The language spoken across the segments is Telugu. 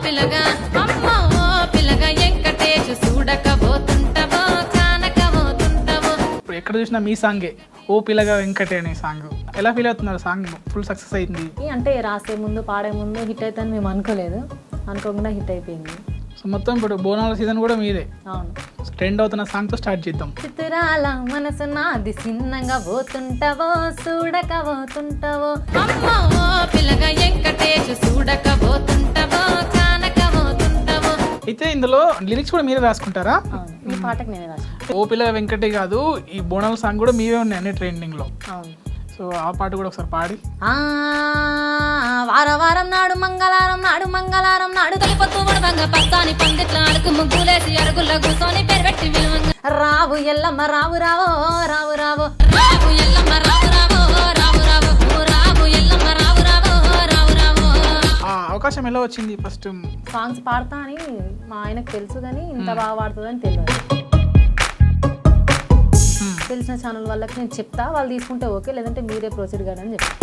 పిల్లగా అమ్మో పిల్లగా వెంకటేష్ చూడకపోతుంటవో కానకపోతుంటవో. ఇప్పుడు ఎక్కడ చూసినా మీ సాంగే ఓ పిల్లగా వెంకటే అనే సాంగ్. ఎలా ఫీల్ అవుతున్నారు? సాంగ్ ఫుల్ సక్సెస్ అయింది. అంటే రాసే ముందు పాడే ముందు హిట్ అవుతుందని మేము అనుకోలేదు, అనుకోకుండా హిట్ అయిపోయింది. సో మొత్తం ఇప్పుడు బోనాల సీజన్ కూడా మీదే. అవును. ట్రెండ్ అవుతున్న సాంగ్తో స్టార్ట్ చేద్దాం. చిత్రాల మనసు నాది చిన్నంగా పోతుంటావో చూడకపోతుంటావో. అమ్మో పిల్లగా వెంకటేష్ చూడకపోతుంటవో కానకపోతుంటవో. అయితే ఇందులో లిరిక్స్ కూడా మీరే రాసుకుంటారా? అవును, ఈ పాటకు నేనే రాశాను. ఓ పిల్లగా వెంకటే కాదు, ఈ బోనాల సాంగ్ కూడా మీవే ఉన్నాయి అన్ని ట్రెండింగ్లో. అవును. సో ఆ పాట కూడా ఒకసారి పాడి. వారం నాడు మంగళవారం నాడు తొలిపొద్దు వడవంగ పచ్చాని పందిట్ల అడుగు ముగ్గులేసి అరుగుల్లో కూర్చొని పెరగట్టి విలువంగ రావు ఎల్లమ్మ రావు రావో రావు రావో రావు ఎల్లమ్మ రావు రావో రావు రావో రావు ఎల్లమ్మ రావు రావో రావు రావో. ఆ అవకాశం ఎలా వచ్చింది? ఫస్ట్ సాంగ్స్ పాడతా అని మా ఆయనకు తెలుసు, కానీ ఇంత బాగా పాడుతుందని తెలియదు. తెలిసిన ఛానల్ వాళ్ళకి నేను చెప్తా, వాళ్ళు తీసుకుంటే ఓకే, లేదంటే మీరే ప్రొసీడ్ కానీ అని చెప్పి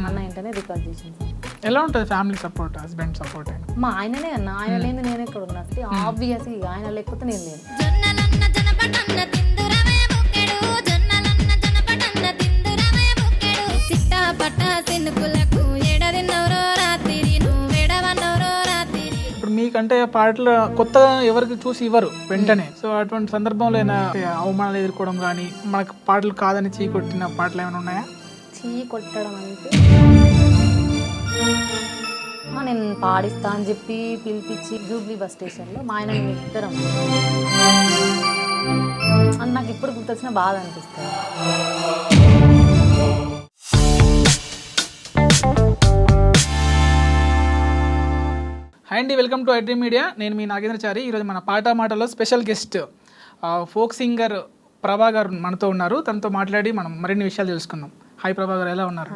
అన్న వెంటనే రికార్డ్ చేసింది. ఎలా ఉంటుంది ఫ్యామిలీ సపోర్ట్, హస్బెండ్ సపోర్ట్? మా ఆయననే అన్న, ఆయన లేని నేను ఎక్కడ ఉన్నా, ఆబ్వియస్లీ ఆయన లేకపోతే నేను లేను. జొన్నలన్న జనపటన్న తిందురమే బుక్కెడు జొన్నలన్న జనపటన్న తిందురమే బుక్కెడు సిట్టా పట్ట సినుకులకు ఎడదిన్నవరో రాత్రి నువ్వెడవన్నవరో రాత్రి. ఇప్పుడు మీకంటే పాటలు కొత్తగా ఎవరికి చూసి ఇవ్వరు వెంటనే. సో అటువంటి సందర్భంలో ఏమైనా అవమానాలు ఎదుర్కోవడం కానీ, మనకు పాటలు కాదని చీ కొట్టిన పాటలు ఏమైనా ఉన్నాయా? చీ కొట్టడం అంటే నేను పాడిస్తా అని చెప్పి పిలిపించి జూబ్లీ బస్ స్టేషన్లో మా ఆయన మేము ఇద్దరం అని నాకు ఇప్పుడు గుర్తొచ్చిన బాధ అనిపిస్తుంది. హాయ్ అండి, వెల్కమ్ టు ఐడ్రీమ్ మీడియా. నేను మీ నాగేంద్రచారి. ఈరోజు మన పాట మాటలో స్పెషల్ గెస్ట్ ఫోక్ సింగర్ ప్రభా గారు మనతో ఉన్నారు. తనతో మాట్లాడి మనం మరిన్ని విషయాలు తెలుసుకుందాం. హాయ్ ప్రభా గారు, ఎలా ఉన్నారు?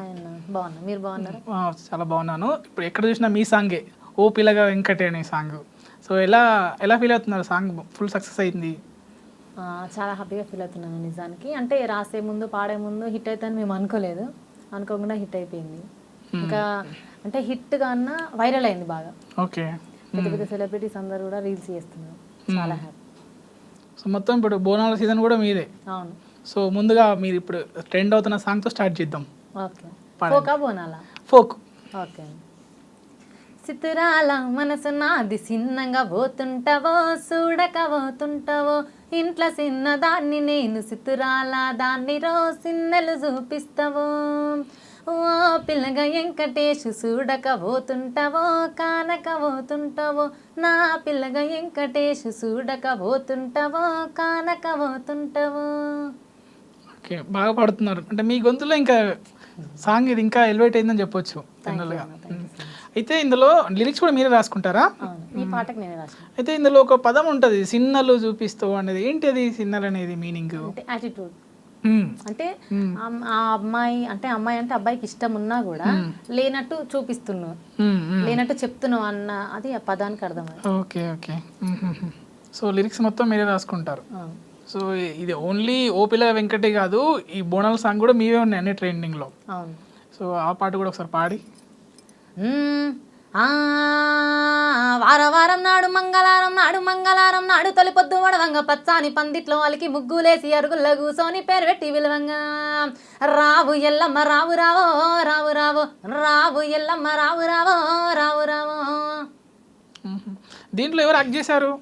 బాగున్నా, మీరు బాగున్నారు? చాలా బాగున్నాను. ఇప్పుడు ఎక్కడ చూసినా మీ సాంగే ఓ పిల్లగా వెంకటే అనే సాంగ్. సో ఎలా ఫీల్ అవుతున్నారు? సాంగ్ ఫుల్ సక్సెస్ అయింది. చాలా హ్యాపీగా ఫీల్ అవుతున్నాను నిజానికి. అంటే రాసే ముందు పాడే ముందు హిట్ అవుతుందని మేము అనుకోలేదు, అనుకోకుండా హిట్ అయిపోయింది. ఇంకా అంటే హిట్ కన్నా వైరల్ అయింది బాగా. ఓకే. పెద్ద పెద్ద సెలబ్రిటీస్ అందరు కూడా రీల్స్ చేస్తున్నారు. చాలా హ్యాపీ. సో మొత్తం ఇప్పుడు బోనాల సీజన్ కూడా మీదే. అవును. సో ముందుగా మీరు ఇప్పుడు ట్రెండ్ అవుతున్న సాంగ్తో స్టార్ట్ చేద్దాం. ఓకే. ఫోకా బోనాలా? ఫోక్. ఓకే. చిత్రాల మనసు నాది చిన్నంగా పోతుంటావో చూడకపోతుంటావో ఇంట్లో చిన్నదాన్ని నేను చిత్రాల దాన్ని సిన్నెలు చూపిస్తావో. ఓ పిల్లగా వెంకటేష్ చూడకపోతుంటావో కానకపోతుంటావో నా పిల్లగా వెంకటేష్ చూడకపోతుంటావో కానకపోతుంటావో. ఓకే, బాగా పాడుతున్నారు. అంటే మీ గొంతులో ఇంకా సాంగ్ ఇది ఇంకా ఎలివేట్ అయిందని చెప్పొచ్చు జనరల్గా. అయితే ఇందులో లిరిక్స్ కూడా మీరే రాసుకుంటారా? ఈ పాటకు నేనే రాశాను. అయితే ఇందులో ఒక పదం ఉంటుంది, సిన్నలు చూపిస్తావు అనేది. ఏంటి అది సిన్నలు అనేది మీనింగ్? అంటే యాటిట్యూడ్. అంటే ఆ అమ్మాయి అంటే అబ్బాయికి ఇష్టం ఉన్నా కూడా లేనట్టు చూపిస్తున్నావు, లేనట్టు చెప్తున్నావు అన్న అది ఆ పదానికి అర్థం. Okay okay. సో లిరిక్స్ మొత్తం మీరే రాసుకుంటారు. సో ఇది ఓన్లీ ఓ పిల్ల వెంకటే కాదు, ఈ బోనాల సాంగ్ కూడా మీవే ఉన్నాయి అన్ని ట్రెండింగ్లో. అవును. సో ఆ పాట కూడా ఒకసారి పాడి. వారం నాడు మంగళవారం నాడు తొలిపొద్దు వడవంగ పచ్చాని పందిట్లో వాళ్ళకి ముగ్గులేసి అరుగుల్లో కూసోని పేరు పెట్టి విలువంగా రావు ఎల్లమ్మ రావు రావో రావు రావో రావు ఎల్లమ్మ రావు రావో రావు రావో. దీంట్లో ఎవరు యాక్ట్ చేశారు?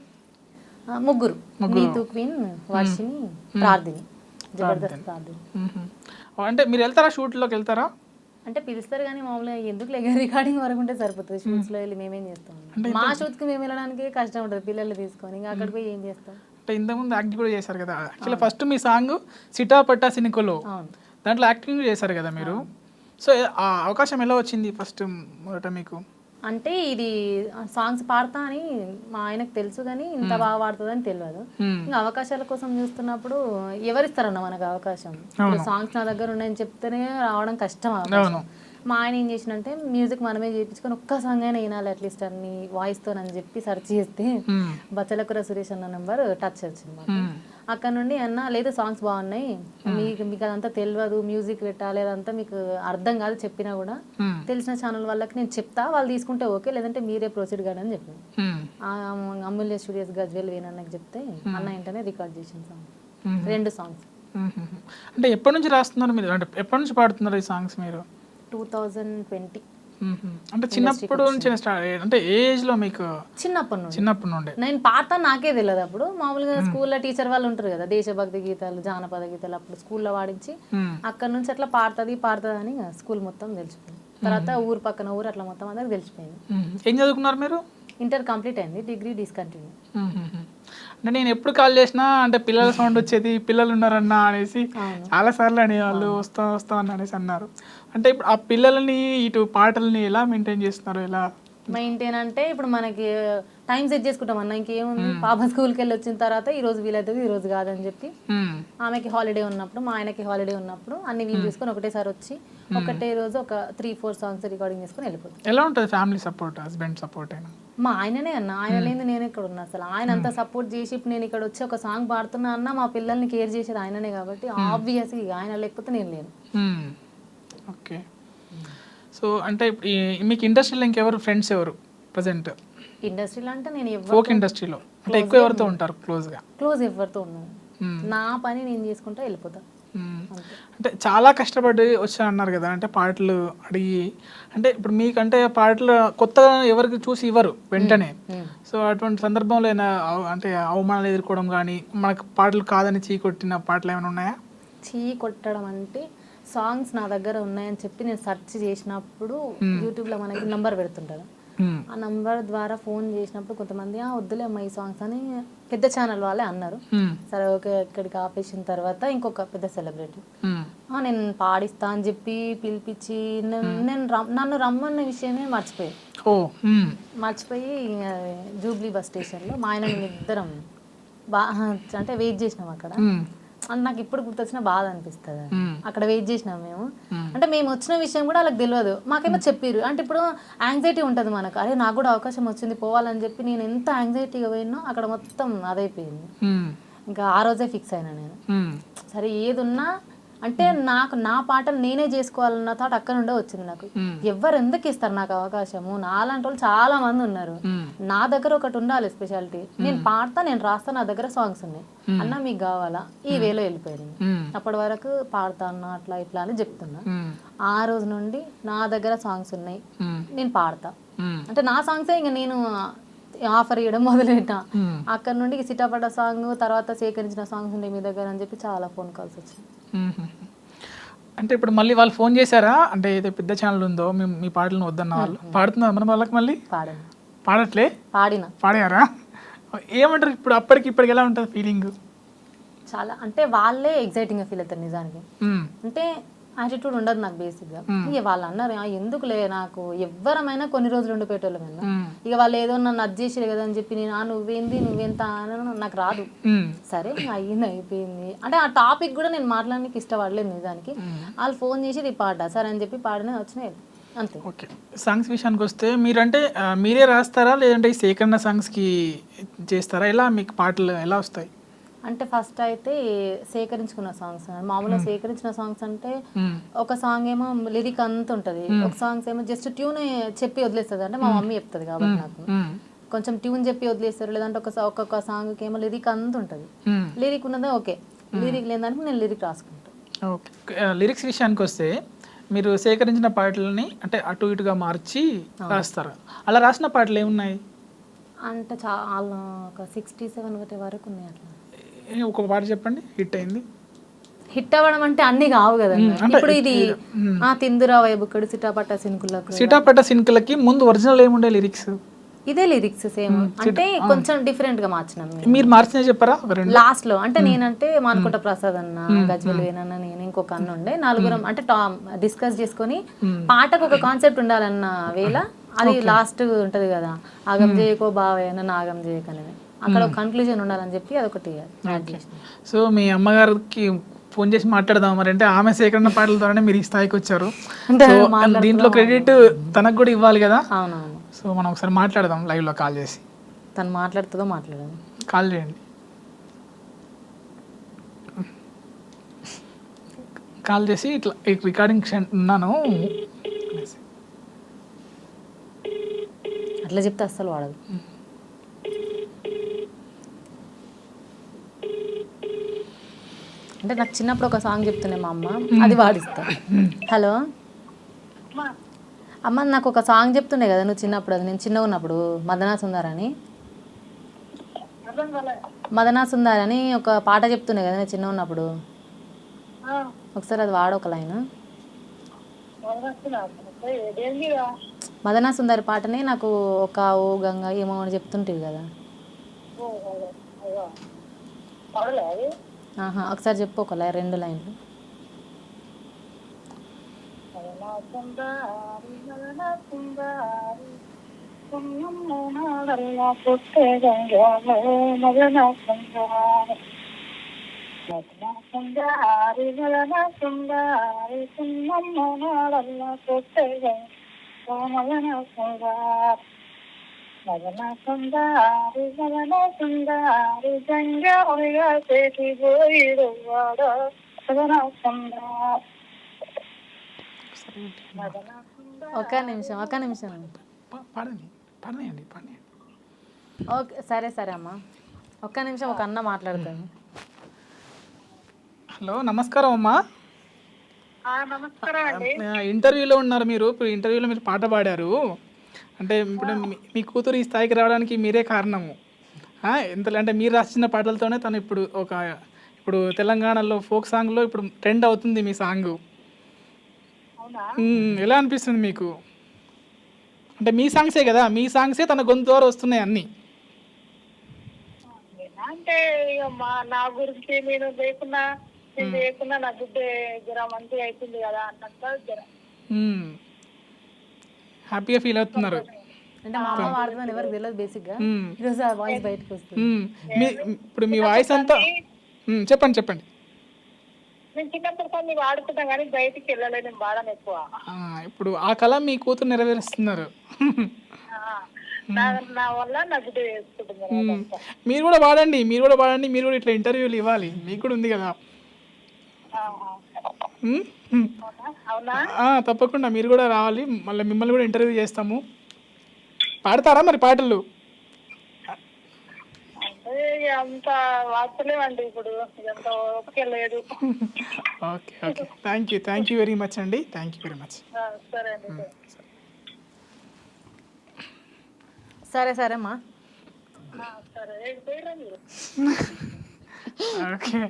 ముగ్గురు. నీతు క్వీన్, వర్షిని, ప్రార్థిని. జబర్దస్త్ ప్రార్థిని. అంటే మీరు వెళ్తారా, షూట్లోకి వెళ్తారా? అంటే పిలుస్తారు కానీ మామూలుగా ఎందుకు రికార్డింగ్ వరకు ఉంటే సరిపోతుంది. షూట్స్లో వెళ్ళి మేమేం చేస్తాం? మా షూట్కి మేము వెళ్ళడానికి కష్టం ఉంటుంది పిల్లల్ని తీసుకొని, ఇంకా అక్కడికి పోయి ఏం చేస్తాం? అంటే ఇంతకుముందు యాక్టింగ్ కూడా చేశారు కదా. యాక్చువల్లీ ఫస్ట్ మీ సాంగ్ సిటా పట్టా సినికోలో, దాంట్లో యాక్టింగ్ చేశారు కదా మీరు. సో ఆ అవకాశం ఎలా వచ్చింది ఫస్ట్ మొదట మీకు? అంటే ఇది సాంగ్స్ పాడతా అని మా ఆయనకు తెలుసు, కానీ ఇంత బాగా పాడుతుందని తెలియదు. ఇంకా అవకాశాల కోసం చూస్తున్నప్పుడు ఎవరిస్తారన్న మనకు అవకాశం? సాంగ్స్ నా దగ్గర ఉన్నాయని చెప్తేనే రావడం కష్టం. మా ఆయన ఏం చేసినంటే మ్యూజిక్ మనమే చేయించుకొని ఒక్క సాంగ్ అయినా వినాలి అట్లీస్ట్ అన్ని వాయిస్తోనని చెప్పి సెర్చ్ చేస్తే బచ్చలకూర సురేష్ అన్న నెంబర్ టచ్ వచ్చింది. ఆ అక్కడ నుండి అన్న లేదు సాంగ్స్ బాగున్నాయి, మీకు అదంతా తెలియదు, మ్యూజిక్ పెట్టాలి అదంతా మీకు అర్థం కాదు, చెప్పినా కూడా తెలిసిన ఛానల్ వాళ్ళకి నేను చెప్తా, వాళ్ళు తీసుకుంటే ఓకే, లేదంటే మీరే ప్రొసీడ్ కాదు అని చెప్పాను. అమూల్య స్టూడియోస్ గజ్వేల్ వేణన్నకి చెప్తే అన్న వెంటనే రికార్డ్ చేసిన సాంగ్, 2 సాంగ్స్. అంటే ఎప్పటి నుంచి రాస్తున్నారు మీరు, అంటే ఎప్పటి నుంచి పాడుతున్నారు ఈ సాంగ్స్ మీరు? 2020. అంటే చిన్నప్పుడు నుంచి అంటే ఏ ఏజ్ లో మీకు? చిన్నప్పటి నుండి నేను పాడతాను, నాకే తెలియదు. అప్పుడు మామూలుగా స్కూల్లో టీచర్ వాళ్ళు ఉంటారు కదా, దేశభక్తి గీతాలు, జానపద గీతాలు అప్పుడు స్కూల్లో వాడించి అక్కడ నుంచి అట్లా పాడుతుంది అని స్కూల్ మొత్తం తెలిసిపోయింది. తర్వాత ఊరు పక్కన ఊరు అట్లా మొత్తం అందరికి తెలిసిపోయింది. ఏం చదువుకున్నారు మీరు? ఇంటర్ కంప్లీట్ అయింది, డిగ్రీ డిస్కంటిన్యూ. అంటే నేను ఎప్పుడు కాల్ చేసినా అంటే పిల్లల సౌండ్ వచ్చేది, పిల్లలు ఉన్నారన్నా అనేసి చాలా సార్లు అనేవాళ్ళు, వస్తాం అని అనేసి అన్నారు. అంటే ఇప్పుడు ఆ పిల్లల్ని ఇటు పాటల్ని ఎలా మెయింటైన్ చేస్తున్నారు? ఎలా మెయింటైన్ అంటే ఇప్పుడు మనకి టైం సెట్ చేసుకుంటాం అన్న, ఇంకేముంది, పాప స్కూల్కి వెళ్ళి వచ్చిన తర్వాత ఈ రోజు వీలవుతుంది, ఈ రోజు కాదని చెప్పి ఆమెకి హాలిడే ఉన్నప్పుడు, మా ఆయనకి హాలిడే ఉన్నప్పుడు అన్ని వీలు తీసుకొని ఒకటేసారి వచ్చి ఒకటే రోజు ఒక 3-4 సాంగ్స్ రికార్డింగ్ చేసుకుని వెళ్ళిపోతాం. ఎలా ఉంటుంది ఫ్యామిలీ సపోర్ట్, హస్బెండ్ సపోర్ట్ అయినా? మా ఆయననే అన్న, ఆయన లేని నేను ఇక్కడ ఉన్నా. అసలు ఆయన అంతా సపోర్ట్ చేసి ఇప్పుడు నేను ఇక్కడ వచ్చి ఒక సాంగ్ పాడుతున్నా అన్న, మా పిల్లల్ని కేర్ చేసేది ఆయననే కాబట్టి ఆబ్వియస్గా ఆయన లేకపోతే నేను లేను. ఓకే. సో అంటే మీకు ఇండస్ట్రీలో ఇంకెవరు ఫ్రెండ్స్ ఎవరు ప్రజెంట్? ఇండస్ట్రీలో అంటే నేను ఫోక్ ఇండస్ట్రీలో అంటే ఎక్కువ ఎవరితో ఉంటారు క్లోజ్? ఎవరితో ఉన్నాను, నా పని నేను చేసుకుంటా వెళ్ళిపోతా. అంటే చాలా కష్టపడి వచ్చా అన్నారు కదా, అంటే పాటలు అడిగి, అంటే ఇప్పుడు మీకంటే పాటలు కొత్తగా ఎవరికి చూసి ఇవ్వరు వెంటనే. సో అటువంటి సందర్భంలో ఏమైనా అంటే అవమానాలు ఎదుర్కోవడం కానీ, మనకు పాటలు కాదని చీ కొట్టిన పాటలు ఏమైనా ఉన్నాయా? చీ కొట్టడం అంటే సాంగ్స్ నా దగ్గర ఉన్నాయని చెప్పి నేను సెర్చ్ చేసినప్పుడు యూట్యూబ్లో మనకి నంబర్ పెడుతుంటారు, ఆ నంబర్ ద్వారా ఫోన్ చేసినప్పుడు కొంతమంది వద్దులే అమ్మ ఈ సాంగ్స్ అని పెద్ద ఛానల్ వాళ్ళే అన్నారు. సరే ఓకే, ఇక్కడికి ఆపేసిన తర్వాత ఇంకొక పెద్ద సెలబ్రిటీ నేను పాడిస్తా అని చెప్పి పిలిపించి నన్ను రమ్మన్న విషయమే మర్చిపోయి జూబ్లీ బస్ స్టేషన్లో మా ఆయన ఇద్దరం అంటే వెయిట్ చేసినాం అక్కడ. అంటే నాకు ఇప్పుడు గుర్తొచ్చిన బాధ అనిపిస్తుంది. అక్కడ వెయిట్ చేసినాం మేము, అంటే మేము వచ్చిన విషయం కూడా వాళ్ళకి తెలియదు, మాకేమో చెప్పారు. అంటే ఇప్పుడు యాంగ్జైటీ ఉంటుంది మనకు, అరే నాకు కూడా అవకాశం వచ్చింది పోవాలని చెప్పి నేను ఎంత యాంగ్జైటీగా పోయినో అక్కడ మొత్తం అదైపోయింది. ఇంకా ఆ రోజే ఫిక్స్ అయినా నేను, సరే ఏదున్నా అంటే నాకు నా పాటలు నేనే చేసుకోవాలన్న థాట్ అక్కడ నుండే వచ్చింది నాకు. ఎవరు ఎందుకు ఇస్తారు నాకు అవకాశము? నాలాంటి వాళ్ళు చాలా మంది ఉన్నారు, నా దగ్గర ఒకటి ఉండాలి స్పెషాలిటీ. నేను పాడతా, నేను రాస్తా, నా దగ్గర సాంగ్స్ ఉన్నాయి అన్న, మీకు కావాలా? ఈ వేలో వెళ్ళిపోయింది. అప్పటి వరకు పాడతా అన్న అట్లా ఇట్లా అని చెప్తున్నా. ఆ రోజు నుండి నా దగ్గర సాంగ్స్ ఉన్నాయి, నేను పాడతా. అంటే నా సాంగ్సే ఇంకా నేను ఆఫర్ ఇవ్వడం మొదలెట్టా. అక్కడ నుండి సిటాపడ్డ సాంగ్, తర్వాత సేకరించిన సాంగ్స్ ఉండే మీ దగ్గర అని చెప్పి చాలా ఫోన్ కాల్స్ వచ్చాయి. అంటే ఇప్పుడు మళ్ళీ వాళ్ళు ఫోన్ చేశారా? అంటే ఏదో పెద్ద ఛానల్ ఉందో మీ పాటలను వద్దన్న వాళ్ళు పాడుతున్నారు మన వాళ్ళకి మళ్ళీ పాడట్లే? పాడారా? ఏమంటారు ఇప్పుడు? అప్పటికి ఇప్పటికి ఎలా ఉంటుంది ఫీలింగ్? చాలా అంటే వాళ్ళే ఎగ్జైటింగ్ గా ఫీల్ అవుతారు నిజానికి. అంటే యాటిట్యూడ్ ఉండదు నాకు బేసిక్గా. ఇక వాళ్ళు అన్నారు ఎందుకులే, నాకు ఎవరమైనా కొన్ని రోజులు ఉండిపోయేటోళ్ళమైనా, ఇక వాళ్ళు ఏదో నన్ను అడ్జేసారు కదా అని చెప్పి నేను నువ్వెంత నాకు రాదు. సరే అయ్యింది అయిపోయింది అంటే ఆ టాపిక్ కూడా నేను మాట్లాడడానికి ఇష్టపడలేదు నిజానికి. వాళ్ళు ఫోన్ చేసి ఇది పాడా సరే అని చెప్పి పాడిన వచ్చినాయి అంతే. ఓకే, సాంగ్స్ విషయానికి వస్తే మీరంటే మీరే రాస్తారా లేదంటే ఈ సేకరణ సాంగ్స్కి చేస్తారా? ఎలా మీకు పాటలు ఎలా వస్తాయి? అంటే ఫస్ట్ అయితే సేకరించుకున్న సాంగ్స్, మామూలుగా సేకరించిన సాంగ్స్ అంటే ఒక సాంగ్ ఏమో లిరిక్ అంత ఉంటుంది, ఒక సాంగ్స్ ఏమో జస్ట్ ట్యూన్ చెప్పి వదిలేస్తుంది. అంటే మా మమ్మీ చెప్తుంది కాబట్టి నాకు కొంచెం ట్యూన్ చెప్పి వదిలేస్తారు. లేదంటే ఒక్కొక్క సాంగ్కి ఏమో లిరిక్ అంత ఉంటుంది. లిరిక్ ఉన్నదే ఓకే, లిరిక్ లేదానికి నేను లిరిక్ రాసుకుంటాను. ఓకే, లిరిక్స్ విషయానికి వస్తే మీరు సేకరించిన పాటలని అంటే అటు ఇటుగా మార్చి రాస్తారు. అలా రాసిన పాటలు ఏమున్నాయి? అంటే చాలా ఒక 67 వరకు ఉన్నాయి. అట్లా ఒక పాట చెప్పండి హిట్ అయింది. హిట్ అవ్వడం అంటే అన్ని కావు కదా. ఇప్పుడు ఇది తిందురా వైబుక్కడు సిటాపట్ట సినుకులకి ముందు ఒరిజినల్ ఏముండే లిరిక్స్? ఇదే లిరిక్స్ సేమ్, అంటే కొంచెం డిఫరెంట్ గా మార్చినాం. మీరు మార్చిన చెప్పారా లాస్ట్ లో? అంటే నేనంటే మానుకుంట ప్రసాద్ అన్న, గజ్వల్ వేణన్న, నేను ఇంకొక అన్న ఉండే, నలుగురం అంటే డిస్కస్ చేసుకొని పాటకు ఒక కాన్సెప్ట్ ఉండాలన్న వేళ అది లాస్ట్ ఉంటది కదా, ఆగం చేయకో బావయ్య నాగం చేయక అనేది, అక్కడ ఒక కన్క్లూజన్ ఉండాలని చెప్పి అదొకటి. సో మీ అమ్మగారికి ఫోన్ చేసి మాట్లాడదాం మరి, అంటే ఆమె సేకరణ పాటల ద్వారానే మీరు ఈ స్థాయికి వచ్చారు. దీంట్లో క్రెడిట్ తనకు కూడా ఇవ్వాలి కదా. అవునవును. సో మనం ఒకసారి మాట్లాడదాం లైవ్ లో కాల్ చేసి. తను మాట్లాడుతుందో మాట్లాడదాం, కాల్ చేయండి. కాల్ చేసి ఇట్లా రికార్డింగ్ ఉన్నాను అనేసి. అట్లా చెప్తే అస్సలు వాడదు. అంటే నాకు చిన్నప్పుడు ఒక సాంగ్ చెప్తుండే మా అమ్మ, అది వాడిస్తా. హలో అమ్మ, నాకు ఒక సాంగ్ చెప్తుండే కదా నువ్వు చిన్నప్పుడు, అది నేను చిన్నగా ఉన్నప్పుడు, మదనా సుందరని ఒక పాట చెప్తుండే కదా నేను చిన్న ఉన్నప్పుడు. ఒకసారి అది వాడు ఒక లైన్. మదనా సుందరి పాటనే నాకు ఒక ఓ గంగ ఏమో అని చెప్తుంటేవి కదా. ఆహా, ఒకసారి చెప్పు ఒక లైన్, 2 లైన్లు. ఒక నిమిషం పాడండి పాడండి పాడండి. ఓకే, సరే సరే అమ్మా, ఒక్క నిమిషం, ఒక అన్న మాట్లాడతాను. హలో, నమస్కారం అమ్మా. ఇంటర్వ్యూలో ఉన్నారు మీరు. ఇప్పుడు ఇంటర్వ్యూలో మీరు పాట పాడారు అంటే ఇప్పుడు మీ కూతురు ఈ స్థాయికి రావడానికి మీరే కారణము. ఎంత అంటే మీరు రాసిన పాటలతోనే తను ఇప్పుడు తెలంగాణలో ఫోక్ సాంగ్లో ఇప్పుడు ట్రెండ్ అవుతుంది మీ సాంగ్. ఎలా అనిపిస్తుంది మీకు? అంటే మీ సాంగ్సే కదా, మీ సాంగ్సే తన గొంతు ద్వారా వస్తున్నాయి అన్నీ. అంటే ఇక నా గురించి నేను లేకున్నా నా బిడ్డ జ్వరం మంచిగా అవుతుంది కదా అన్నంత జ్వరం హ్యాపీగా ఫీల్ అవుతున్నారు. అంటే మా అమ్మ వాడుతుందని ఎవరికి తెలియదు బేసిక్గా. ఈరోజు ఆ వాయిస్ బయటకు వస్తుంది. ఇప్పుడు మీ వాయిస్ అంతా చెప్పండి చెప్పండి. నేను చిన్నప్పుడు కొన్ని వాడుకుంటాం కానీ బయటికి వెళ్ళలేదు, నేను వాడను ఎక్కువ. ఇప్పుడు ఆ కళ మీ కూతురు నెరవేరుస్తున్నారు. నా వల్ల నా బిడ్డ చేసుకుంటున్నారు. మీరు కూడా వాడండి, మీరు కూడా ఇట్లా ఇంటర్వ్యూలు ఇవ్వాలి, మీకు కూడా ఉంది కదా. అవునా? తప్పకుండా మీరు కూడా రావాలి, మళ్ళీ మిమ్మల్ని కూడా ఇంటర్వ్యూ చేస్తాము. పాడతారా మరి పాటలు? అంత వాడలేమండి ఇప్పుడు, ఎంత ఓపిక లేదు. Okay okay, thank you very much అండి, థ్యాంక్ యూ వెరీ మచ్. సరే అండి. సరే సరేమ్మా. ఓకే,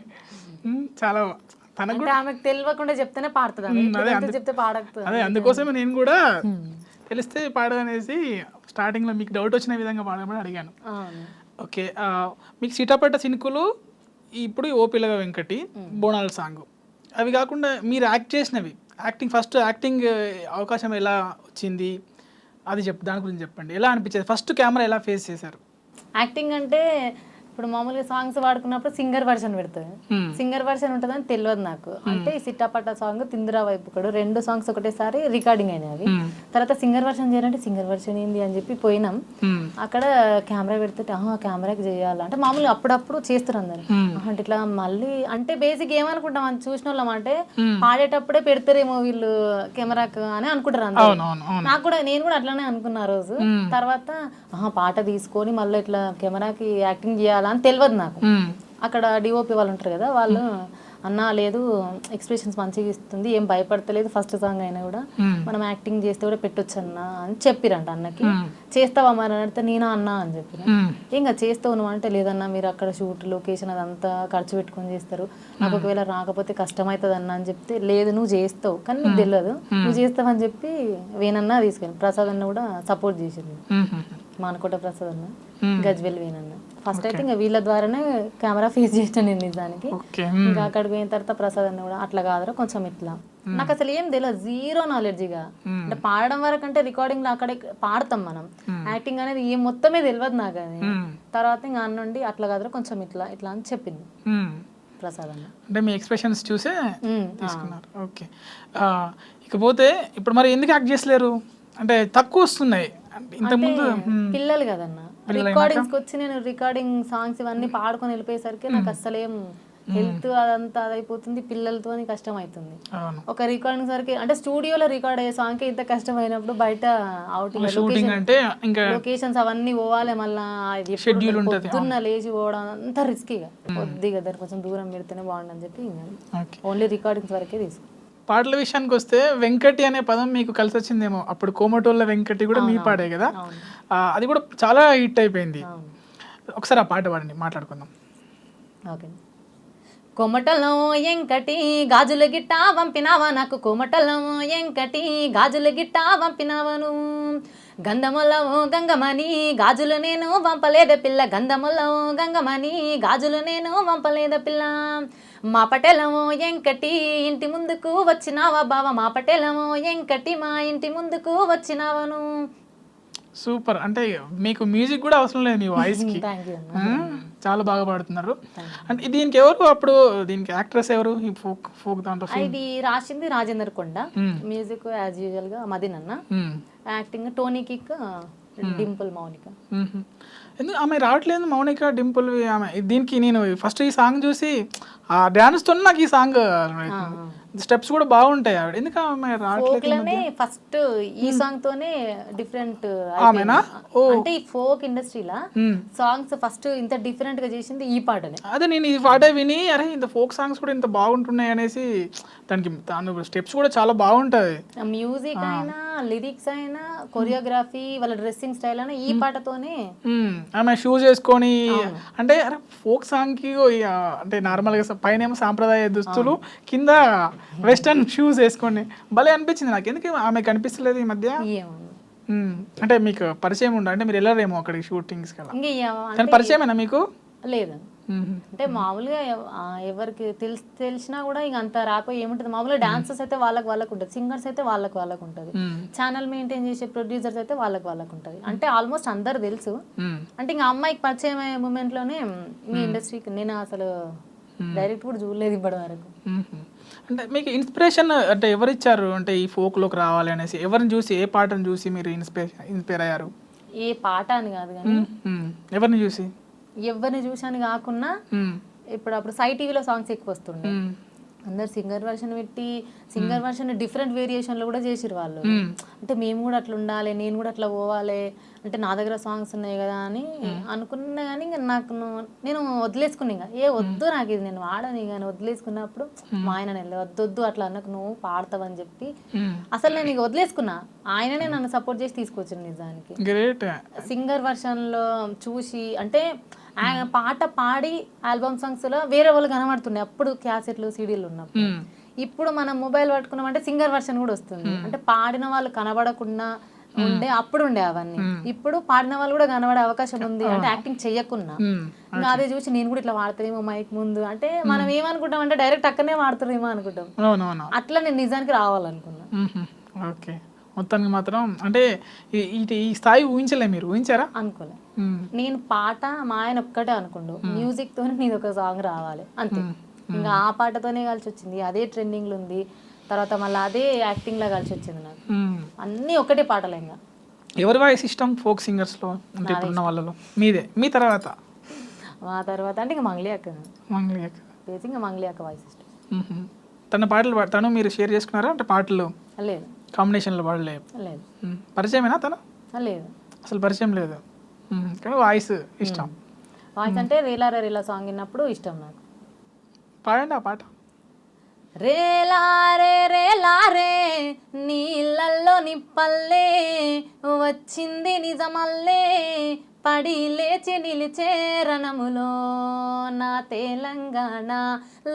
చాలా తనకు ఆమెకు తెలియకుండా చెప్తేనే పాడుతుంది, చెప్తే పాడకపోతుంది. అదే అందుకోసమే నేను కూడా తెలిస్తే పాడదనేసి స్టార్టింగ్లో మీకు డౌట్ వచ్చిన విధంగా పాడమని అడిగాను. ఓకే, మీకు సిటాపట్ట సినుకులు, ఇప్పుడు ఓ పిల్లగా వెంకటి, బోనాల సాంగ్, అవి కాకుండా మీరు ఫస్ట్ యాక్టింగ్ అవకాశం ఎలా వచ్చింది అది దాని గురించి చెప్పండి. ఎలా అనిపించేది? ఫస్ట్ కెమెరా ఎలా ఫేస్ చేశారు? యాక్టింగ్ అంటే ఇప్పుడు మామూలుగా సాంగ్స్ వాడుకున్నప్పుడు సింగర్ వర్షన్ పెడుతుంది. సింగర్ వర్షన్ ఉంటుందని తెలియదు నాకు. అంటే ఈ సిట్టాపట్ట సాంగ్, తిందిరా వైపు కూడా 2 సాంగ్స్ ఒకటేసారి రికార్డింగ్ అయినాయి. అవి తర్వాత సింగర్ వర్షన్ చేయాలంటే సింగర్ వర్షన్ ఏంది అని చెప్పి పోయినాం. అక్కడ కెమెరా పెడితే కెమెరాకి చేయాలంటే మామూలుగా అప్పుడప్పుడు చేస్తారు అందరు. అంటే ఇట్లా మళ్ళీ అంటే బేసిక్ ఏమనుకుంటాం అని చూసిన వాళ్ళం, అంటే పాడేటప్పుడే పెడతారేమో వీళ్ళు కెమెరాకు అని అనుకుంటారు అందరు. నేను కూడా అట్లానే అనుకున్నా ఆ రోజు. తర్వాత పాట తీసుకొని మళ్ళీ ఇట్లా కెమెరాకి యాక్టింగ్ చేయాలి అని తెలియదు నాకు. అక్కడ డిఓపి వాళ్ళు ఉంటారు కదా, వాళ్ళు అన్న లేదు ఎక్స్ప్రెషన్స్ మంచిగా ఇస్తుంది, ఏం భయపడతలేదు, ఫస్ట్ సాంగ్ అయినా కూడా మనం యాక్టింగ్ చేస్తే కూడా పెట్టొచ్చు అన్న అని చెప్పిరంట అన్నకి. చేస్తావా మరి అని అడిగితే నేనా అన్నా అని చెప్పిన. ఇంకా చేస్తావు నువ్వు అంటే, లేదన్నా మీరు అక్కడ షూట్ లొకేషన్ అదంతా ఖర్చు పెట్టుకొని చేస్తారు, నాకు ఒకవేళ రాకపోతే కష్టమవుతుంది అన్న అని చెప్తే, లేదు నువ్వు చేస్తావు కానీ నీకు తెలియదు, నువ్వు చేస్తావని చెప్పి వేనన్నా తీసుకెళ్ళి ప్రసాద్ అన్న కూడా సపోర్ట్ చేసింది. మానకోట ప్రసాద్ అన్న, గజ్వెల్ వేనన్న. ఫస్ట్ అయితే ఇంకా వీళ్ళ ద్వారానే కెమెరా ఫేస్ చేసాను నేను నిజానికి. ఇంకా అక్కడికి పోయిన తర్వాత ప్రసాద్ అన్న కూడా అట్లా కాదురా కొంచెం ఇట్లా, నాకు అసలు ఏం తెలియదు, జీరో నాలెడ్జిగా. అంటే పాడడం వరకు అంటే రికార్డింగ్ లో అక్కడే పాడతాం మనం, యాక్టింగ్ అనేది ఏం మొత్తమే తెలియదు నాకు. అది తర్వాత ఇంకా అన్నుండి అట్లా కాదురా కొంచెం ఇట్లా ఇట్లా అని చెప్పింది ప్రసాద్ అన్న. అంటే మీ ఎక్స్ప్రెషన్స్ చూసే తీసుకున్నారు. ఓకే, ఇకపోతే ఇప్పుడు మరి ఎందుకు యాక్ట్ చేసలేరు? అంటే తక్కువ వస్తున్నాయి ఇంతకుముందు. పిల్లలు కదన్న, రికార్డింగ్స్కి వచ్చి నేను రికార్డింగ్ సాంగ్స్ ఇవన్నీ పాడుకొని వెళ్ళిపోయేసరికి నాకు అసలేం హెల్త్ అదంతా అదైపోతుంది, పిల్లలతో కష్టం అవుతుంది. అవును. ఒక రికార్డింగ్ వరకు అంటే స్టూడియోలో రికార్డ్ అయ్యే సాంగ్ ఇంత కష్టమైనప్పుడు బయట షూటింగ్ అంటే ఇంకా లొకేషన్స్ అవన్నీ పోవాలి, మళ్ళీ షెడ్యూల్ ఉంటుంది. పొద్దున్న లేచి పోవడం అంతా రిస్కీగా, కొద్దిగా దాన్ని కొంచెం దూరం పెడితేనే బాగుండని చెప్పి ఓకే. ఓన్లీ రికార్డింగ్స్ వరకే తీసుకు. పాటల విషయానికి వస్తే వెంకటి అనే పదం మీకు కలిసి వచ్చిందేమో. అప్పుడు కోమటోళ్ళ వెంకటి కూడా మీ పాడే కదా, అది కూడా చాలా హిట్ అయిపోయింది. ఒకసారి ఆ పాట పాడండి, మాట్లాడుకుందాం. ఓకే. కొమటలో ఎంకటి గాజుల గిట్ట పంపినావా నాకు, కొమటలో ఎంకటి గాజుల గిట్ట పంపినావను, గంధములో గంగమని గాజులు నేను వంపలేద పిల్ల, గంధములో గంగమని గాజులు నేను వంపలేద పిల్ల, మా పటేలమో ఎంకటి ఇంటి ముందుకు వచ్చినావా బావ, మా పటేలమో ఎంకటి మా ఇంటి ముందుకు వచ్చినావను. సూపర్. అంటే మీకు మ్యూజిక్ కూడా అవసరం లేదు మీ వాయిస్కి, చాలా బాగా పాడుతున్నారు. అంటే దీనికి ఎవరు అప్పుడు దీనికి యాక్ట్రెస్ ఎవరు ఈ ఫోక్ ఫోక్ దాంట్లో? ఇది రాసింది రాజేందర్ కొండ, మ్యూజిక్ యాజ్ యూజువల్ గా మదన్ అన్న, acting Tony kick, Dimple Mounika. ఎందుకు ఆమె రావట్లేదు మౌనిక, డింపుల్ ఆమె? దీనికి నేను ఫస్ట్ ఈ సాంగ్ చూసి ఆ డ్యాన్స్తో నాకు ఈ సాంగ్ స్టెప్స్ కూడా బాగుంటాయి ఆవిడ, ఎందుకు ఆమె రావట్లేదు? ఫస్ట్ ఈ సాంగ్ తోనే డిఫరెంట్ ఆమెనా? అంటే ఈ ఫోక్ ఇండస్ట్రీలా సాంగ్స్ ఫస్ట్ ఇంత డిఫరెంట్ గా చేసింది ఈ పాటనే. అదే నేను ఈ పాట విని అరే ఇంత ఫోక్ సాంగ్స్ కూడా ఇంత బాగుంటున్నాయి అనేసి, దానికి దాని స్టెప్స్ కూడా చాలా బాగుంటాయి. మ్యూజిక్ అయినా లిరిక్స్ అయినా కొరియోగ్రఫీ వాళ్ళ డ్రెస్సింగ్ స్టైల్ అయినా ఈ పాటతోనే. ఆమె షూస్ వేసుకొని అంటే అరే ఫోక్ సాంగ్ కి అంటే నార్మల్ గా పైన ఏమో సాంప్రదాయ దుస్తులు, కింద వెస్టర్న్ షూస్ వేసుకొని భలే అనిపించింది నాకు. ఎందుకు ఆమె కనిపిస్తలేదు ఈ మధ్య? అంటే మీకు పరిచయం ఉండ అంటే మీరు వెళ్ళరేమో అక్కడికి షూటింగ్స్ కదా, పరిచయమేనా మీకు? లేదు, అంటే మామూలుగా ఎవరికి తెలిసినా కూడా ఇక అంత రాకపోయి ఏముంటుంది, మామూలుగా డాన్సర్స్ అయితే వాళ్ళకు ఉంటుంది, సింగర్స్ అయితే వాళ్ళకు ఉంటుంది, ఛానల్ మెయింటైన్ చేసే ప్రొడ్యూసర్స్ అయితే వాళ్ళకు ఉంటుంది. అంటే ఆల్మోస్ట్ అందరు తెలుసు. అంటే ఇంకా అమ్మాయికి పరిచయం అయ్యే మూమెంట్ లోనే ఈ ఇండస్ట్రీకి నేను అసలు డైరెక్ట్ కూడా చూడలేదు ఇప్పటి వరకు. అంటే మీకు ఇన్స్పిరేషన్ అంటే ఎవరు ఇచ్చారు అంటే ఈ ఫోక్ లోకి రావాలి అనేసి? ఎవరిని చూసి, ఏ పాటను చూసి మీరు ఇన్స్పైర్ అయ్యారు? ఏ పాట అని కాదు కానీ ఎవరిని చూసి? ఎవరిని చూసాను కాకుండా అప్పుడు సై టీవీలో సాంగ్స్ ఎక్కువ వస్తుండే, అందరు సింగర్ వర్షన్ పెట్టి సింగర్ వర్షన్ డిఫరెంట్ వేరియేషన్లో కూడా చేసిరు వాళ్ళు. అంటే మేము కూడా అట్లా ఉండాలి, నేను కూడా అట్లా పోవాలి, అంటే నా దగ్గర సాంగ్స్ ఉన్నాయి కదా అని అనుకున్నా. కానీ ఇంకా నేను వదిలేసుకున్నా, ఇంకా వద్దు నాకు ఇది నేను వాడని కానీ వదిలేసుకున్నప్పుడు మా ఆయన వద్దొద్దు అట్లా అన్నకు నువ్వు పాడతావని చెప్పి అసలు నేను ఇక వదిలేసుకున్నా. ఆయననే నన్ను సపోర్ట్ చేసి తీసుకొచ్చింది నిజానికి. సింగర్ వర్షన్లో చూసి అంటే పాట పాడి ఆల్బమ్ సాంగ్స్ లో వేరే వాళ్ళు కనబడుతుండే అప్పుడు, క్యాసెట్లు సీడీలు ఉన్నప్పుడు. ఇప్పుడు మనం మొబైల్ పట్టుకున్నామంటే సింగర్ వర్షన్ కూడా వస్తుంది, అంటే పాడిన వాళ్ళు కనబడకుండా ఉండే అప్పుడు ఉండే అవన్నీ. ఇప్పుడు పాడిన వాళ్ళు కూడా కనబడే అవకాశం ఉంది, అంటే యాక్టింగ్ చెయ్యకున్నా. ఇంకా అదే చూసి నేను కూడా ఇట్లా వాడతానేమో మైక్ ముందు, అంటే మనం ఏమనుకుంటాం అంటే డైరెక్ట్ అక్కడనే వాడుతారేమో అనుకుంటాం. అట్లా నేను నిజానికి రావాలనుకున్నా. ఓకే, మొత్తానికి మాత్రం అంటే ఈ స్థాయి ఊహించలే మీరు? ఊహించారా? అనుకోలే. నేను పాట మా ఆయన ఒక్కటే అనుకుండు, మ్యూజిక్ తోనే నీది ఒక సాంగ్ రావాలి అంతే. ఇంకా ఆ పాటతోనే కలిసి వచ్చింది, అదే ట్రెండింగ్ లో ఉంది. తర్వాత మళ్ళీ అదే యాక్టింగ్ లా కలిసి వచ్చింది నాకు. అన్ని ఒకటే పాటలే. ఇంకా ఎవరి వాయిస్ ఇష్టం ఫోక్ సింగర్స్ లో అంటే ఇప్పుడున్న వాళ్ళలో? మీదే? మీ తర్వాత? మా తర్వాత అంటే ఇంకా మంగ్లీ అక్క. ఇంకా మంగ్లీ అక్క వాయిస్ ఇష్టం. తన పాటలు తను మీరు షేర్ చేసుకున్నారా అంటే పాటలు? లేదు, కాంబినేషన్లో పాడలేదు. లేదు. పరిచయమేనా తను? లేదు, అసలు పరిచయం లేదు, కానీ వాయిస్ ఇష్టం. వాయిస్ అంటే రేలారే రేలా సాంగ్ విన్నప్పుడు ఇష్టం నాకు. పాడండి ఆ పాట. రేలారే రేలారే నీళ్ళల్లో నిప్పల్లే వచ్చింది నిజమల్లే పడి లేచి నిలిచే రణములో నా తెలంగాణ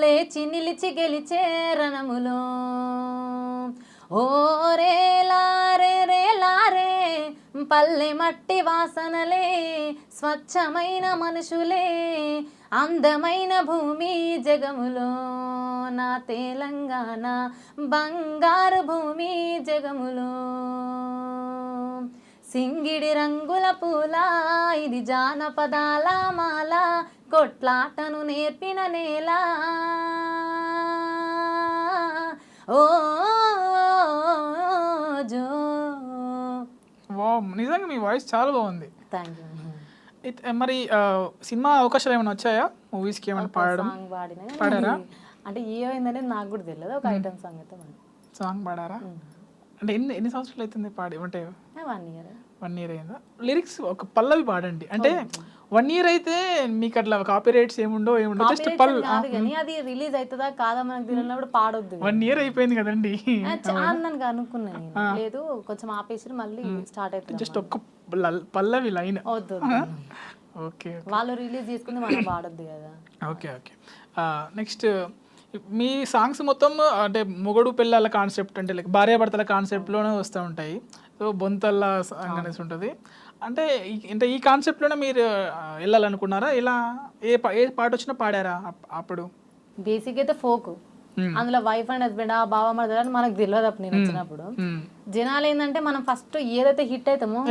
లేచి నిలిచి గెలిచే రణములో. ఓ రేలారే రేలారే పల్లె మట్టి వాసనలే స్వచ్ఛమైన మనుషులే అందమైన భూమి జగములో నా తెలంగాణ బంగారు భూమి జగములో. సింగిడి రంగుల పూల ఇది జానపదాల మాల కొట్లాటను నేర్పిన నేల. ఓ జో. నిజంగా మీ వాయిస్ చాలా బాగుంది. Thank you. మరి సినిమా అవకాశాలు ఏమైనా వచ్చాయా? మూవీస్కి ఏమైనా పాడడం సాంగ్ పాడినా కానీ పాడారా? అంటే ఏమైందనేది నాకు కూడా తెలియదు, ఒక ఐటమ్ సాంగ్ అయితే పాడినా. సాంగ్ పాడారా? అంటే ఎన్ని సంవత్సరాలు అవుతుంది పాడి? అంటే 1 year. 1 year అయిందా? లిరిక్స్ ఒక పల్లవి పాడండి. అంటే 1 year అయితే మీకు అట్లా కాపీ రైట్స్ ఏముండో జస్ట్ పల్ కాదు కానీ అది రిలీజ్ అవుతుందా కాదా మనకు తెలియనప్పుడు పాడొద్దు. 1 year అయిపోయింది కదండి. నన్ను అనుకున్నాను నేను, లేదు కొంచెం ఆపేసి మళ్ళీ స్టార్ట్ అవుతుంది. జస్ట్ ఒక్క పల్లవి లైన్. వద్దు ఓకే వాళ్ళు రిలీజ్ చేసుకుంది మనం పాడొద్దు కదా. ఓకే ఓకే నెక్స్ట్ మీ సాంగ్స్ మొత్తం అంటే మొగడు పిల్లల కాన్సెప్ట్, అంటే లైక్ భార్యాభర్తల కాన్సెప్ట్లోనే వస్తూ ఉంటాయి. సో బొంతల్లా సాంగ్ అనేసి ఉంటుంది. అంటే ఈ కాన్సెప్ట్లోనే మీరు వెళ్ళాలనుకున్నారా? ఇలా ఏ పాట వచ్చినా పాడారా అప్పుడు? బేసిక్ అయితే ఫోక్, అందులో వైఫ్ అండ్ హస్బెండ్ ఆ బావ మరదలు అని మనకు తెలియదు అప్పుడు నేను వచ్చినప్పుడు. జనాలు ఏంటంటే మనం ఫస్ట్ ఏదైతే హిట్ అవుతామో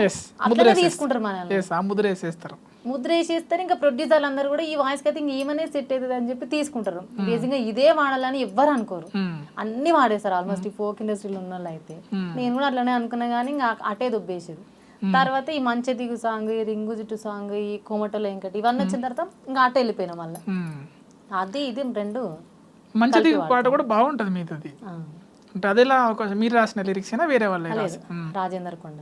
అట్లనే తీసుకుంటారు మనల్ని, ముద్ర వేసేస్తారు. ముద్ర వేసేస్తారు. ఇంకా ప్రొడ్యూసర్లు అందరూ కూడా ఈ వాయిస్ కి అయితే ఇంక ఏమనే సెట్ అవుతుంది అని చెప్పి తీసుకుంటారు. బేసిక్ గా ఇదే వాడాలని ఎవ్వరు అనుకోరు, అన్ని వాడేస్తారు ఆల్మోస్ట్ ఈ ఫోక్ ఇండస్ట్రీలో ఉన్న వాళ్ళు అయితే. నేను కూడా అట్లనే అనుకున్నా కానీ ఇంకా అటే దుబ్బేసేది. తర్వాత ఈ మంచి దిగు సాంగ్, ఈ రింగు జుట్టు సాంగ్, ఈ కోమటోలో ఇంకటి ఇవన్నీ వచ్చిన తర్వాత ఇంకా అటే వెళ్ళిపోయినా మళ్ళీ. అది ఇది రెండు మంచి పాట కూడా బాగుంటది మీది. అంటే అదేలా మీరు రాసిన లిరిక్స్ అయినా వేరే వాళ్ళు రాజేందర్ కొండ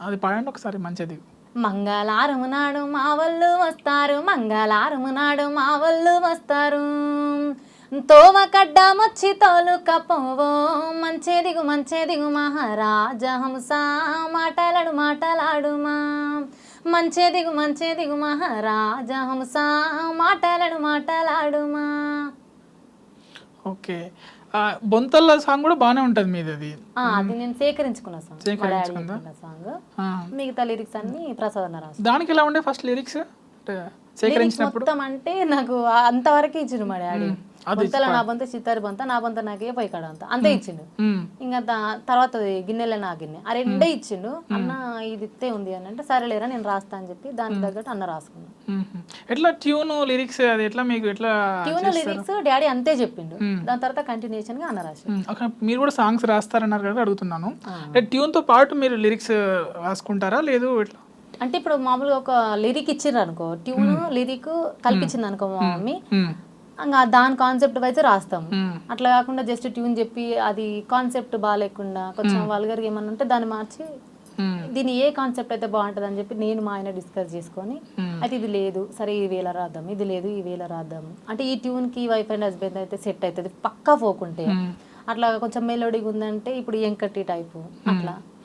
అది పాడండి ఒకసారి. మంచిది. మంగళారము నాడు మా వాళ్ళు వస్తారు, మంగళారము నాడు మా వాళ్ళు వస్తారు, తోవ కడ్డామొచ్చి తోలు కపోవో, మంచేదిగు మహారాజా హంస, మాటలాడుమా, మంచేదిగు మహారాజా హంస, మాటలాడుమా. ఓకే బొంతల్ల సాంగ్ కూడా బాగానే ఉంటది మీది. అది నేను సేకరించుకున్న సాంగ్. మిగతా లిరిక్స్ అన్ని ప్రసాద్ రాసు. దానికి ఎలా ఉండే ఫస్ట్ లిరిక్స్ సేకరించినప్పుడు? మొత్తం అంటే నాకు అంతవరకు ఇచ్చిండు మా డాడీ. బొంతల నా బొంత చిత్తారి బొంత, నా బొంత నాకే పోయి కాడ అంత అంతే ఇచ్చిండు. ఇంకా తర్వాత గిన్నెల నా గిన్నె ఆ రెండే ఇచ్చిండు. అన్న ఇది ఇత్తే ఉంది అని అంటే సరేలేరా నేను రాస్తా అని చెప్పి దానికి తగ్గట్టు అన్న రాసుకున్నాను. ఎట్లా ట్యూన్ లిరిక్స్ అది ఎట్లా మీకు ఎట్లా? ట్యూన్ లిరిక్స్ డాడీ అంతే చెప్పిండు, దాని తర్వాత కంటిన్యూషన్ గా అన్న రాసి. మీరు కూడా సాంగ్స్ రాస్తారన్నారు కదా, అడుగుతున్నాను. ట్యూన్ తో పాటు మీరు లిరిక్స్ రాసుకుంటారా లేదు ఎట్లా? అంటే ఇప్పుడు మామూలుగా ఒక లిరిక్ ఇచ్చిండ్రు అనుకో, ట్యూన్ లిరిక్ కల్పించింది అనుకో మా మమ్మీ, ఇంకా దాని కాన్సెప్ట్ వైజ్ రాస్తాము. అట్లా కాకుండా జస్ట్ ట్యూన్ చెప్పి అది కాన్సెప్ట్ బాగాలేకుండా కొంచెం వల్గర్గా ఏమన్నా ఉంటే దాన్ని మార్చి దీని ఏ కాన్సెప్ట్ అయితే బాగుంటుంది అని చెప్పి నేను మా ఆయన డిస్కస్ చేసుకొని, అయితే ఇది లేదు సరే ఈ వేళ రాద్దాం, ఇది లేదు ఈ వేళ రాద్దాం, అంటే ఈ ట్యూన్కి వైఫ్ అండ్ హస్బెండ్ అయితే సెట్ అవుతుంది పక్కా ఫోక్ ఉంటే. అట్లా కొంచెం మెలోడీగా ఉందంటే ఇప్పుడు ఎంకట్టి టైపు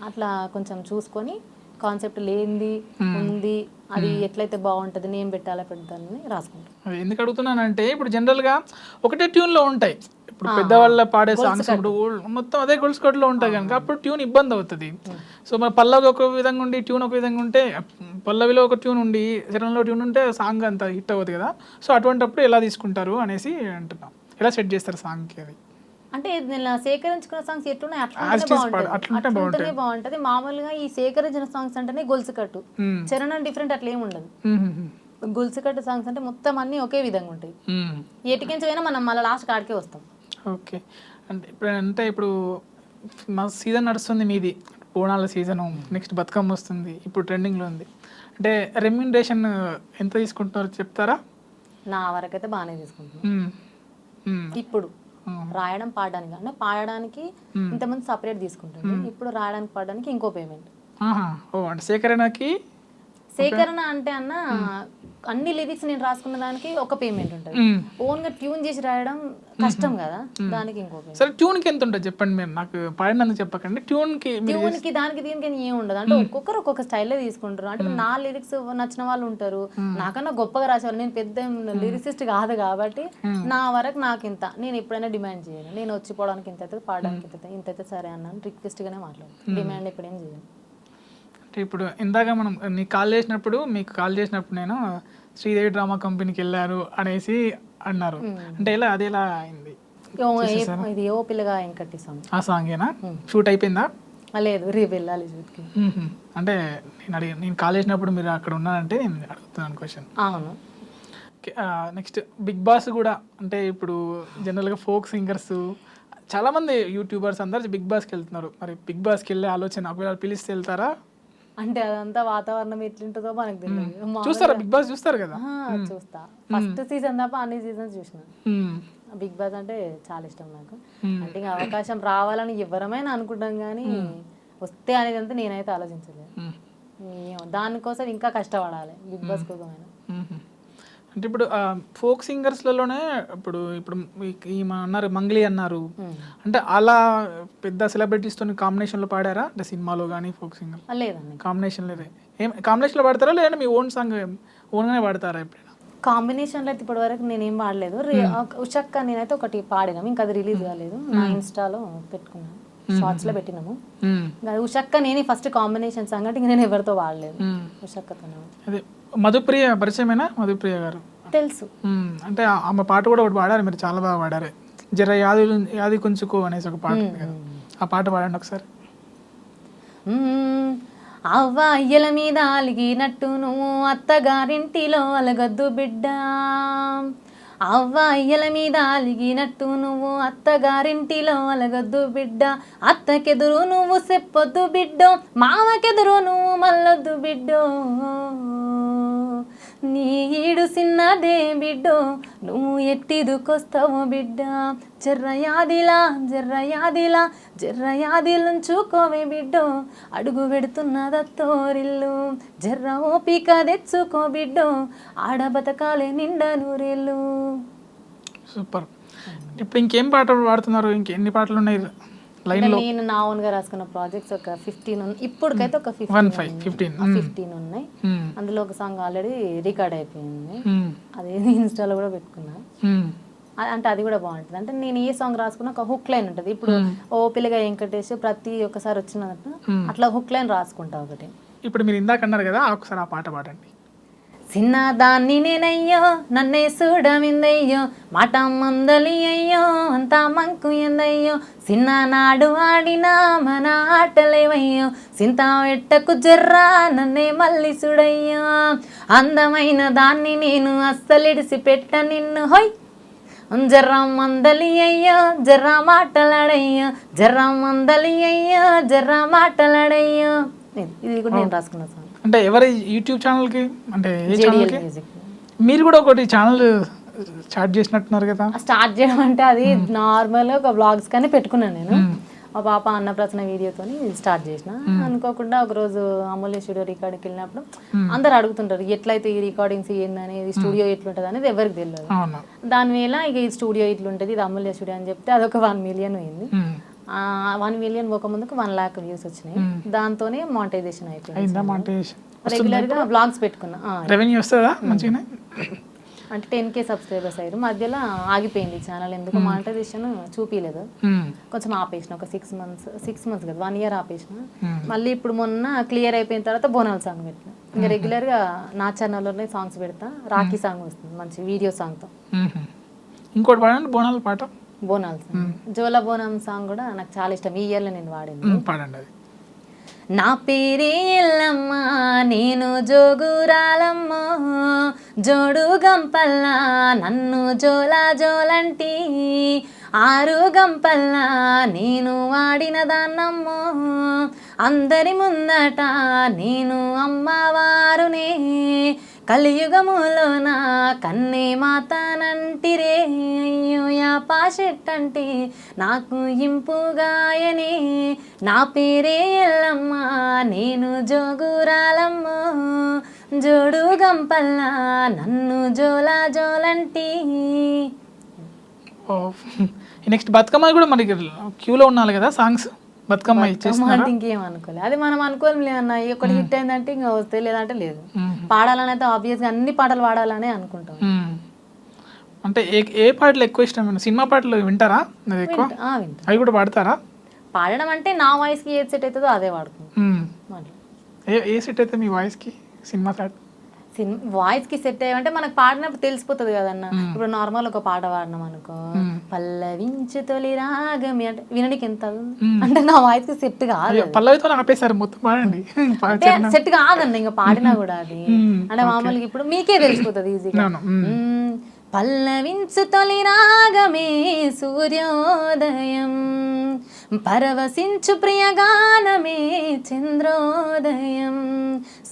అట్లా కొంచెం చూసుకొని కాన్సెప్ట్ లేనిది ఉంది అది ఎట్లయితే బాగుంటుంది నేను పెట్టాలా పెడతానని రాసుకుంటాను. ఎందుకు అడుగుతున్నానంటే ఇప్పుడు జనరల్గా ఒకటే ట్యూన్లో ఉంటాయి. ఇప్పుడు పెద్దవాళ్ళ పాడే సాంగ్స్ ఇప్పుడు మొత్తం అదే గొలుసు కట్టులో ఉంటాయి కనుక అప్పుడు ట్యూన్ ఇబ్బంది అవుతుంది. సో మన పల్లవి ఒక విధంగా ఉండి ట్యూన్ ఒక విధంగా ఉంటే, పల్లవిలో ఒక ట్యూన్ ఉండి చరణంలో ట్యూన్ ఉంటే సాంగ్ అంత హిట్ అవ్వదు కదా. సో అటువంటిప్పుడు ఎలా తీసుకుంటారు అనేసి అంటున్నాం, ఎలా సెట్ చేస్తారు సాంగ్కి అది? అంటే నేను సేకరించుకున్న సాంగ్స్ ఎట్లున్నాయి అట్లుంటేనే బాగుంటది. మామూలుగా ఈ సేకరించిన సాంగ్స్ అంటేనే గొలుసు కట్టు, చరణం డిఫరెంట్ అట్లా ఏమి ఉండదు. గొలుసు కట్టు సాంగ్స్ అంటే మొత్తం అన్ని ఒకే విధంగా ఉంటాయి, ఎటుకించి పోయినా మనం మళ్ళీ లాస్ట్ కాడికే వస్తాం. ఓకే ఇప్పుడు మా సీజన్ నడుస్తుంది మీది, బోనాల సీజను, నెక్స్ట్ బతుకమ్మ వస్తుంది, ఇప్పుడు ట్రెండింగ్లో ఉంది. అంటే రెమ్యూనరేషన్ ఎంత తీసుకుంటున్నారో చెప్తారా? నా వరకు అయితే బాగానే తీసుకుంటున్నాను. ఇప్పుడు రాయడం పాడడానికి అంటే పాడడానికి ఇంతమంది సపరేట్ తీసుకుంటుంది, ఇప్పుడు రాయడానికి పాడడానికి ఇంకో పేమెంట్. సేకరణ అంటే అన్న అన్ని లిరిక్స్ నేను రాసుకున్న దానికి ఒక పేమెంట్ ఉంటుంది, ఓన్ గా ట్యూన్ చేసి రాయడం కష్టం కదా, దానికి ఇంకో పేమెంట్. సరే ట్యూన్ కి ఎంత ఉంటుంది చెప్పండి, మీరు నాకు పాడినందుకు చెప్పకండి. ట్యూన్ కి దానికి దీనికి ఏం ఉండదు, అంటే ఒక్కొక్కరు ఒక్కొక్క స్టైల్లో తీసుకుంటారు. అంటే నా లిరిక్స్ నచ్చిన వాళ్ళు ఉంటారు, నాకన్నా గొప్పగా రాసేవాళ్ళు. నేను పెద్ద లిరిసిస్ట్ కాదు కాబట్టి నా వరకు నాకు ఇంత, నేను ఎప్పుడైనా డిమాండ్ చేయను. నేను వచ్చిపోవడానికి ఇంత అయితే, పాడడానికి ఇంత సరే అన్నాను, రిక్వెస్ట్ గానే మాట్లాడతాను, డిమాండ్ ఎప్పుడేం చేయను. ఇప్పుడు ఇందాక మనం మీకు కాల్ చేసినప్పుడు నేను శ్రీదేవి డ్రామా కంపెనీకి వెళ్ళారు అనేసి అన్నారు. అంటే ఎలా అది ఎలా అయింది? ఇది ఓ పిల్లగా ఎంకట్టి సాంగ్, ఆ సాంగేనా? షూట్ అయిపోయిందా? లేదు, రేపు వెళ్ళాలి షూట్కి. అంటే నేను కాల్ చేసినప్పుడు మీరు అక్కడ ఉన్నారంటే నేను అడుగుతున్నాను క్వశ్చన్. అవును. నెక్స్ట్ బిగ్ బాస్ కూడా, అంటే ఇప్పుడు జనరల్గా ఫోక్ సింగర్స్ చాలామంది యూట్యూబర్స్ అందరు బిగ్ బాస్కి వెళ్తున్నారు. మరి బిగ్ బాస్కి వెళ్ళే ఆలోచన ఒకవేళ పిలిస్తే వెళ్తారా? అంటే అదంతా వాతావరణం ఎట్లుంటుందో మనకు తెలియదు. చూస్తారా బిగ్ బాస్ చూస్తారు కదా? చూస్తా. ఫస్ట్ సీజన్ తప్ప అన్ని సీజన్స్ చూసిన. మ్మ్. బిగ్ బాస్ అంటే చాలా ఇష్టం నాకు. అంటే ఇంకా అవకాశం రావాలని ఎవరమైనా అనుకుంటాం కానీ వస్తే అనేది అంతా నేనైతే ఆలోచించలేదు. దానికోసం ఇంకా కష్టపడాలి బిగ్ బాస్ కోసమైనా. మ్మ్. అంటే ఇప్పుడు ఫోక్ సింగర్స్లలోనే ఇప్పుడు ఇప్పుడు ఈమె అన్నారు మంగ్లీ అన్నారు, అంటే అలా పెద్ద సెలబ్రిటీస్తో కాంబినేషన్లో పాడారా? అంటే సినిమాలో కానీ ఫోక్ సింగర్ లేదండి, కాంబినేషన్ లేదా? ఏం కాంబినేషన్లో పాడతారా లేదంటే మీ ఓన్ సాంగ్ ఓన్గానే పాడతారా ఎప్పుడైనా? కాంబినేషన్లో అయితే ఇప్పటి వరకు నేనేం పాడలేదు. ఉషక్క నేనైతే ఒకటి పాడినాము, ఇంకా అది రిలీజ్ కాలేదు. నా ఇన్స్టాలో పెట్టుకున్నాను, షార్ట్స్ లో పెట్టినాము. ఉషక్క నేనే ఫస్ట్ కాంబినేషన్ సాంగ్ అంటే నేను ఎవరితో పాడలేదు, ఉషక్కతో. అదే మధుప్రియ పరిచయమేనా? మధుప్రియ గారు తెలుసు. అంటే ఆమె పాట కూడా ఒకటి పాడారు, మీరు చాలా బాగా పాడారు. జర యాది కొంచుకో అనేసి ఒక పాట ఉంది కదా, ఆ పాట పాడండి ఒకసారి. అవ్వ అయ్యల మీద అలిగినట్టు నువ్వు అత్తగారింటిలో అలగద్దు బిడ్డ, అవ్వ అయ్యల మీద అలిగినట్టు నువ్వు అత్తగారింటిలో అలగద్దు బిడ్డ, అత్తకెదురు నువ్వు చెప్పొద్దు బిడ్డో, మామకెదురు నువ్వు మల్లొద్దు బిడ్డో, నీ ఈడు సిన్నదే బిడ్డో, నువ్వు ఎట్టిదుకొస్తావు బిడ్డ, జర్రయాదిలా జర్రయాదిలా జర్రయాదిలుంచుకోవే బిడ్డో, అడుగు పెడుతున్నదత్తోరిల్లు, జర్ర ఓపిక తెచ్చుకో బిడ్డో, ఆడ బతకాలే నిండా నూరేళ్ళు. సూపర్. ఇప్పుడు ఇంకేం పాట పాడుతున్నారు? ఇంకెన్ని పాటలు ఉన్నాయి లైన్లో? నేను నా ఓన్ గా రాసుకున్న ప్రాజెక్ట్స్ ఒక 15 ఉన్నాయి ఇప్పటికైతే, ఒక 15 ఉన్నాయి. అందులో ఒక సాంగ్ ఆల్రెడీ రికార్డ్ అయిపోయింది, అది ఇన్స్టాలో కూడా పెట్టుకున్నా. అంటే అది కూడా బాగుంటుంది. అంటే నేను ఏ సాంగ్ రాసుకున్నా ఒక హుక్ లైన్ ఉంటుంది. ఇప్పుడు ఓ పిల్లగా వెంకటేష్ ప్రతి ఒక్కసారి వచ్చినట్టు అట్లా హుక్ లైన్ రాసుకుంటా ఒకటి. ఇప్పుడు మీరు ఇందాక అన్నారు కదా, ఒకసారి ఆ పాట పాడండి. చిన్నదాన్ని నేనయ్యో నన్నే చూడమిందయ్యో, మాట మందలి అయ్యో అంతా మంకు ఎందయ్యో, చిన్ననాడు ఆడినా మన ఆటలేవయ్యో, సింత వెట్టకు జర్రా నన్నే మళ్ళీ చూడయ్యో, అందమైన దాన్ని నేను అస్సలిడిసి పెట్ట నిన్ను, హొయ్ జర్రా మందలి అయ్యో జర్రా మాటలాడయ్యో, జర్రా మందలి అయ్యో జర్రా మాటలాడయ్యో. ఇది కూడా నేను రాసుకున్న సాంగ్. అంటే ఎవరి యూట్యూబ్ ఛానల్కి, అంటే ఏ ఛానల్కి? మీరు కూడా ఒకటి ఛానల్ స్టార్ట్ చేసినట్టున్నారు కదా? స్టార్ట్ చేయడం అంటే అది నార్మల్ ఒక బ్లాగ్స్ కానీ పెట్టుకున్నాను నేను. మా పాప అన్నప్రసన్న వీడియోతో స్టార్ట్ చేసిన. అనుకోకుండా ఒకరోజు అమూల్య స్టూడియో రికార్డింగ్కి వెళ్ళినప్పుడు అందరు అడుగుతుంటారు ఎట్లయితే ఈ రికార్డింగ్స్ ఏందనేది, స్టూడియో ఎట్లుంటుంది అనేది ఎవరికి తెలియదు. దానివేళ ఇక ఈ స్టూడియో ఇట్లుంటుంది, ఇది అమూల్య స్టూడియో అని చెప్తే అదొక 1 million అయింది. 1 million పోక ముందుకు 1 lakh వ్యూస్ వచ్చినాయి. దాంతోనే మానిటైజేషన్ అయిపోయింది. రెగ్యులర్ గా బ్లాగ్స్ పెట్టుకున్నా. రెవెన్యూ వస్తుందా మంచిగానే? అంటే 10K సబ్స్క్రైబర్స్ అయ్యారు. మధ్యలో ఆగిపోయింది ఛానల్, ఎందుకు మానిటైజేషన్ చూపించలేదు. కొంచెం ఆపేసిన ఒక 6 months కదా, 1 year ఆపేసిన. మళ్ళీ ఇప్పుడు మొన్న క్లియర్ అయిపోయిన తర్వాత బోనాల సాంగ్ పెట్టిన. ఇంకా రెగ్యులర్ గా నా ఛానల్లోనే సాంగ్స్ పెడతా. రాఖీ సాంగ్ వస్తుంది మంచి వీడియో సాంగ్ తో. ఇంకోటి పాడండి బోనాల పాట. బోనాల సాంగ్, జోల బోనం సాంగ్ కూడా నాకు చాలా ఇష్టం. ఈ ఇయర్లో నేను వాడింది. పాడండి అది. నా పేరే ఎల్లమ్మ నేను జోగురాలమ్మ, జోడు గంపల్లా నన్ను జోలా జోలంటి, 6 గంపల్లా నేను వాడిన దాన్నమ్మో, అందరి ముందట నేను అమ్మవారునే, కలియుగములోన కన్నే మాతానంటిరే, అయ్యో యాపా చెట్టంటి నాకు ఇంపుగాయనే, నా పేరే ఎల్లమ్మ నేను జోగురాలమ్మ, జోడు గంపల్లా నన్ను జోలా జోలంటి. నెక్స్ట్ బతుకమ్మ కూడా మనకి క్యూలో ఉండాలి కదా సాంగ్స్. బతుకమ్మ ఇచ్చేస్తున్నారు. ఇంకేం అనుకోలేదు, అది మనం అనుకోలేం లేదన్న. ఒకటి హిట్ అయిందంటే ఇంకా వస్తే, లేదంటే లేదు. పాడాలని అయితే ఆబ్వియస్గా అన్ని పాటలు పాడాలనే అనుకుంటాం. అంటే ఏ పాటలు ఎక్కువ ఇష్టం? సినిమా పాటలు వింటారా? ఎక్కువ అవి కూడా పాడతారా? పాడడం అంటే నా వాయిస్కి ఏది సెట్ అవుతుందో అదే వాడుకుంటాం. ఏ సెట్ అయితే మీ వాయిస్కి? సినిమా పాట వాయిస్ కి సెట్ అయ్యంటే మనకు పాడినప్పుడు తెలిసిపోతుంది కదన్న. ఇప్పుడు నార్మల్ ఒక పాట పాడినాం అనుకో, పల్లవించు తొలి రాగమి అంటే వినడానికి ఎంత అంటే నా వాయిస్ కి సెట్ కాదు. పల్లవితో ఆపేసారు మొత్తం పాడండి, సెట్ కాదన్న ఇంకా పాడినా కూడా అది. అంటే మామూలుగా ఇప్పుడు మీకే తెలిసిపోతుంది ఈజీగా. పల్లవించు తొలి రాగమే సూర్యోదయం, పరవశించు ప్రియగానమే చంద్రోదయం,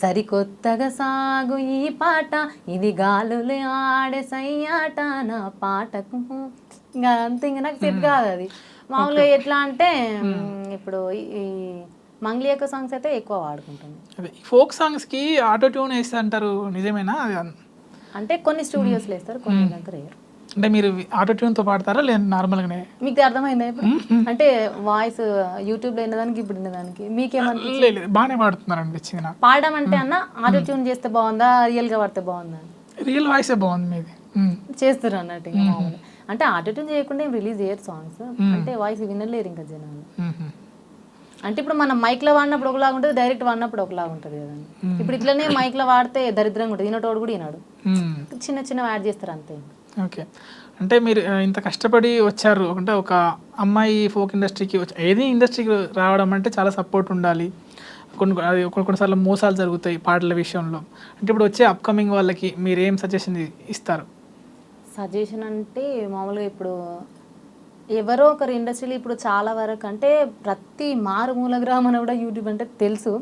సరికొత్తగా సాగు ఈ పాట, ఇది గాలులు ఆడే సయ్యాట నా పాటకు. ఇంకా అంతే, ఇంకా నాకు సెట్ కాదు అది. మామూలుగా ఎట్లా అంటే ఇప్పుడు ఈ మంగ్లీ యొక్క సాంగ్స్ అయితే ఎక్కువ వాడుకుంటుంది. అదే ఫోక్ సాంగ్స్కి ఆటో ట్యూన్ వేస్తే అంటారు, నిజమేనా? అంటే కొన్ని స్టూడియోస్లో వేస్తారు, కొన్ని దగ్గర వేయరు. అంటే మీరు ఆటో ట్యూన్తో పాడతారా లేదా నార్మల్గానే? మీకు అర్థమైందా ఇప్పుడు? అంటే వాయిస్ యూట్యూబ్లో విన్నదానికి ఇప్పుడు విన్నదానికి మీకేమన్నా లేదు, బాగానే పాడుతున్నారు అనిపించింది నాకు. పాడడం అంటే అన్న ఆటో ట్యూన్ చేస్తే బాగుందా, రియల్గా పాడితే బాగుందా? రియల్ వాయిసే బాగుంది మీది. చేస్తారు అన్నట్టు. ఇంకా మామూలు అంటే ఆటో ట్యూన్ చేయకుండా ఏం రిలీజ్ చేయరు సాంగ్స్, అంటే వాయిస్ వినలేరు ఇంకా జనాలు. అంటే ఇప్పుడు మనం మైక్లో వాడినప్పుడు ఒకలాగా ఉంటుంది, డైరెక్ట్ వాడినప్పుడు ఒకలాగా ఉంటుంది కదండి. ఇప్పుడు ఇట్లనే మైక్లో వాడితే దరిద్రంగా ఉంటుంది, ఈనటోడు కూడా ఈనాడు, చిన్న చిన్న యాడ్ చేస్తారు అంతే. ఓకే, అంటే మీరు ఇంత కష్టపడి వచ్చారు అంటే ఒక అమ్మాయి ఫోక్ ఇండస్ట్రీకి ఏది ఇండస్ట్రీకి రావడం అంటే చాలా సపోర్ట్ ఉండాలి. కొన్నిసార్లు మోసాలు జరుగుతాయి పాటల విషయంలో. అంటే ఇప్పుడు వచ్చే అప్కమింగ్ వాళ్ళకి మీరు ఏం సజెషన్ ఇస్తారు? సజెషన్ అంటే మామూలుగా ఇప్పుడు ఎవరో ఒకరు ఇండస్ట్రీలో ఇప్పుడు చాలా వరకు అంటే ప్రతి మారుమూల గ్రామం కూడా యూట్యూబ్ అంటే తెలుసు,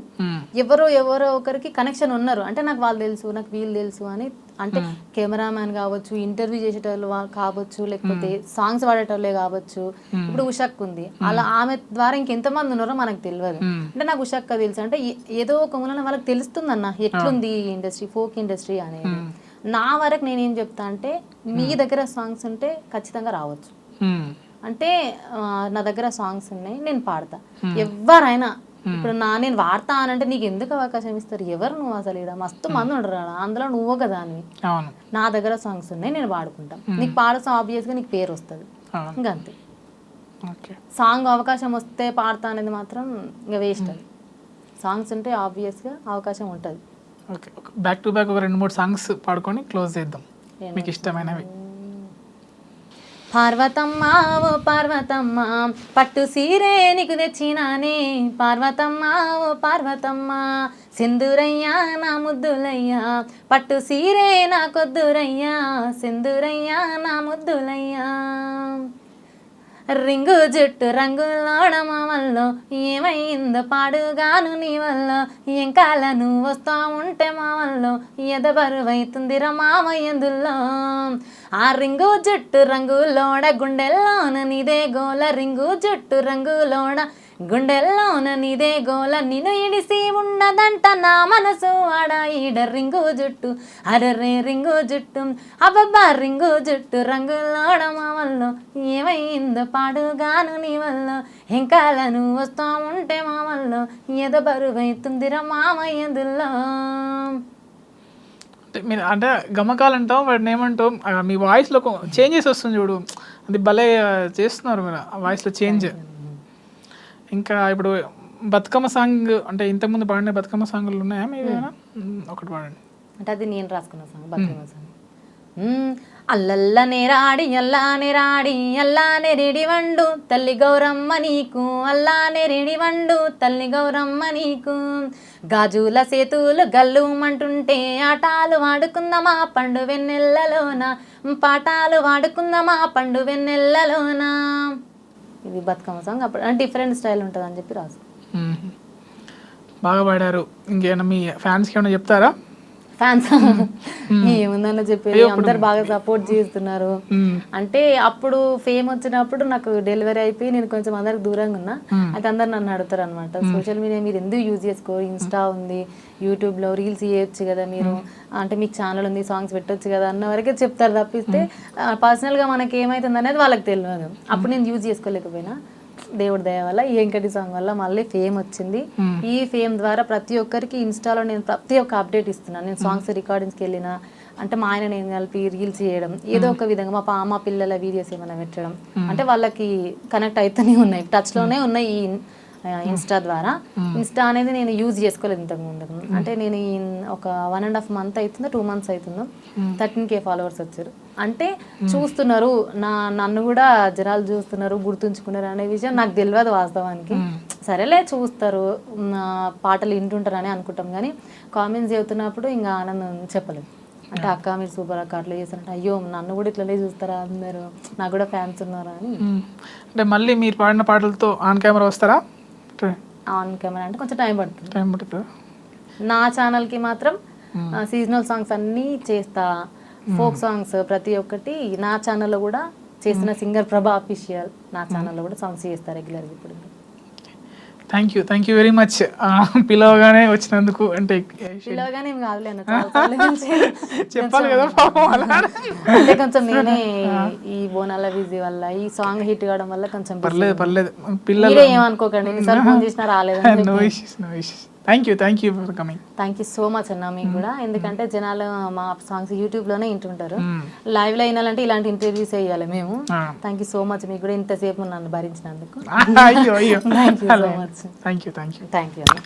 ఎవరో ఒకరికి కనెక్షన్ ఉన్నారు. అంటే నాకు వాళ్ళు తెలుసు, నాకు వీళ్ళు తెలుసు అని, అంటే కెమెరామ్యాన్ కావచ్చు, ఇంటర్వ్యూ చేసేటోళ్ళు కావచ్చు, లేకపోతే సాంగ్స్ పాడేటోళ్ళే కావచ్చు. ఇప్పుడు ఉషక్ ఉంది, అలా ఆమె ద్వారా ఇంకెంతమంది ఉన్నారో మనకు తెలియదు. అంటే నాకు ఉషక్క తెలుసు అంటే ఏదో ఒక మూలన వాళ్ళకి తెలుస్తుంది అన్న ఎట్లుంది ఈ ఇండస్ట్రీ, ఫోక్ ఇండస్ట్రీ అనేది. నా వరకు నేనేం చెప్తా అంటే మీ దగ్గర సాంగ్స్ ఉంటే ఖచ్చితంగా రావచ్చు. అంటే నా దగ్గర సాంగ్స్ ఉన్నాయి, నేను పాడతా. ఎవరైనా ఇప్పుడు నేను వాడతా అని అంటే నీకు ఎందుకు అవకాశం ఇస్తారు? ఎవరు నువ్వు అసలు? ఇక్కడ మస్తు మంది ఉండరు, అందులో నువ్వు కదా అని. నా దగ్గర సాంగ్స్ ఉన్నాయి, నేను పాడుకుంటా. నీకు పాడతాం ఆబ్వియస్గా నీకు పేరు వస్తుంది, ఇంకా అంతే. సాంగ్ అవకాశం వస్తే పాడతా అనేది మాత్రం ఇంకా వేస్ట్. అది సాంగ్స్ ఉంటే ఆబ్వియస్గా అవకాశం ఉంటుంది. ఓకే, బ్యాక్ టు బ్యాక్ ఒక 2-3 సాంగ్స్ పాడుకొని క్లోజ్ చేద్దాం, మీకు ఇష్టమైనవి. పార్వతమ్మ ఓ పార్వతమ్మ పట్టు సీరే నీకు తెచ్చినానే, పార్వతమ్మ ఓ పార్వతమ్మ సింధూరయ్యా నా ముద్దులయ్యా, పట్టు సీరే నా కొద్దురయ్యా, సింధూరయ్యా నా ముద్దులయ్యా, రింగు జుట్టు రంగులోడ మామల్లో ఏమైందో పాడుగాను నీ వల్ల, ఎంకాల నువ్వు వస్తా ఉంటే మామల్లో ఎదబరువైతుందిరా మామయ్యందుల్లో, ఆ రింగు జుట్టు రంగులోడ గుండెల్లోన నీదే గోల, రింగు జుట్టు రంగులోడ గుండెల్లోన నీదే గోల, నిన్ను ఇడిసి ఉన్నదంట నా మనసు ఆడ ఈడ, రింగు జుట్టు అరరే రింగు జుట్టు అబ్బబ్బా, రింగు జుట్టు రంగులోడ మామల్లో ఏమైందో పాడుగాను నీ వల్ల, ఎంకాల నువ్వు వస్తా ఉంటే మామల్లో ఏదో బరువైతుందిరా మామయ్యందుల్లో. అంటే మీరు అంటే గమకాలంటాం, వాటిని ఏమంటాం, మీ వాయిస్లో చేంజెస్ వస్తుంది చూడు, అది భలే చేస్తున్నారు మీరు ఆ వాయిస్లో చేంజ్. ఇంకా ఇప్పుడు బతుకమ్మ సాంగ్ అంటే ఇంతకుముందు పాడిన బతుకమ్మ సాంగ్లు ఉన్నాయా మీరు? ఒకటి పాడండి. అంటే అది నేను రాసుకున్న సాంగ్ బతుకమ్మ సాంగ్. అల్లల్లనే రాడి అల్లానే రాడి అల్లానే రెడి వండు తల్లి గౌరమ్మ నీకు, అల్లానే రెడి వండు తల్లి గౌరమ్మ నీకు, గాజుల సేతులు గల్లుమంటుంటే ఆటాలు వాడుకుందామా పండు వెన్నెల్లలోన, పాటాలు వాడుకుందామా పండు వెన్నెల్లలోన. ఇది బతుకమ్మ సాంగ్. అప్పుడు డిఫరెంట్ స్టైల్ ఉంటుంది అని చెప్పి రాసు. బాగా పాడారు. ఇంకేమైనా మీ ఫ్యాన్స్కి ఏమైనా చెప్తారా? ఫ్యాన్స్ ఏముందన్న చెప్పేది, అందరు బాగా సపోర్ట్ చేస్తున్నారు. అంటే అప్పుడు ఫేమ్ వచ్చినప్పుడు నాకు డెలివరీ అయిపోయి నేను కొంచెం అందరికి దూరంగా ఉన్నా, అయితే అందరు నన్ను అడుగుతారు అనమాట, సోషల్ మీడియా మీరు ఎందుకు యూజ్ చేసుకోరు, ఇన్స్టా ఉంది, యూట్యూబ్లో రీల్స్ చేయొచ్చు కదా మీరు, అంటే మీకు ఛానల్ ఉంది, సాంగ్స్ పెట్టొచ్చు కదా అన్న వరకే చెప్తారు తప్పిస్తే పర్సనల్గా మనకి ఏమవుతుంది అనేది వాళ్ళకి తెలియదు. అప్పుడు నేను యూజ్ చేసుకోలేకపోయినా దేవుడి దయ వల్ల ఈ వెంకటి సాంగ్ వల్ల మళ్ళీ ఫేమ్ వచ్చింది. ఈ ఫేమ్ ద్వారా ప్రతి ఒక్కరికి ఇన్స్టాలో నేను ప్రతి ఒక్క అప్డేట్ ఇస్తున్నాను. నేను సాంగ్స్ రికార్డింగ్స్కి వెళ్ళినా అంటే మా ఆయన నేను కలిపి రీల్స్ చేయడం, ఏదో ఒక విధంగా మా పిల్లల వీడియోస్ ఏమైనా పెట్టడం, అంటే వాళ్ళకి కనెక్ట్ అవుతూనే ఉన్నాయి, టచ్లోనే ఉన్నాయి ఈ ఇన్స్టా ద్వారా. ఇన్స్టా అనేది నేను యూజ్ చేసుకోలేదు ఇంతకు ముందు. అంటే నేను ఒక 1.5 month అవుతుందో 2 months అవుతుందో 13K ఫాలోవర్స్ వచ్చారు. అంటే చూస్తున్నారు, నన్ను కూడా జనాలు చూస్తున్నారు, గుర్తుంచుకున్నారు అనే విషయం నాకు తెలియదు వాస్తవానికి. సరేలే చూస్తారు, పాటలు వింటుంటారని అనుకుంటాం, కానీ కామెంట్స్ చెబుతున్నప్పుడు ఇంకా ఆనందం చెప్పలేదు. అంటే అక్క మీరు సూపర్ అక్క అట్లా చేస్తారంటే అయ్యో నన్ను కూడా ఇట్లనే చూస్తారా అందరు, నాకు కూడా ఫ్యాన్స్ ఉన్నారా అని. అంటే మళ్ళీ మీరు పాడిన పాటలతో ఆన్ కెమెరా వస్తారా? ఆన్ కెమెరా అంటే కొంచెం టైం పడుతుంది. టైం పడుతుంది. నా ఛానల్కి మాత్రం సీజనల్ సాంగ్స్ అన్నీ చేస్తా, ఫోక్ సాంగ్స్ ప్రతి ఒక్కటి నా ఛానల్లో కూడా చేస్తున్న సింగర్ ప్రభా అఫీషియల్ నా ఛానల్లో కూడా సాంగ్స్ చేస్తా రెగ్యులర్గా ఇప్పుడు. థ్యాంక్ యూ వెరీ మచ్ పిలవగానే వచ్చినందుకు. అంటే పిలవగానే ఏం కాదులేను చెప్పాలి కదా పాపం అలా. అంటే కొంచెం నేనే ఈ బోనాల బిజీ వల్ల ఈ సాంగ్ హిట్ కావడం వల్ల కొంచెం పర్లేదు పిల్లలు మీరే ఏమనుకోకండి, ఎన్నిసార్లు ఫోన్ చేసినా రాలేదు. No issues. Thank you for coming. Thank you so much అన్న మీకు కూడా. ఎందుకంటే జనాలు మా సాంగ్స్ యూట్యూబ్లోనే వింటుంటారు, లైవ్లో వినాలంటే ఇలాంటి ఇంటర్వ్యూస్ వేయాలి మేము. థ్యాంక్ యూ సో మచ్ మీకు కూడా ఇంతసేపు నన్ను భరించినందుకు. అయ్యో thank you so much. Thank you thank you అన్న.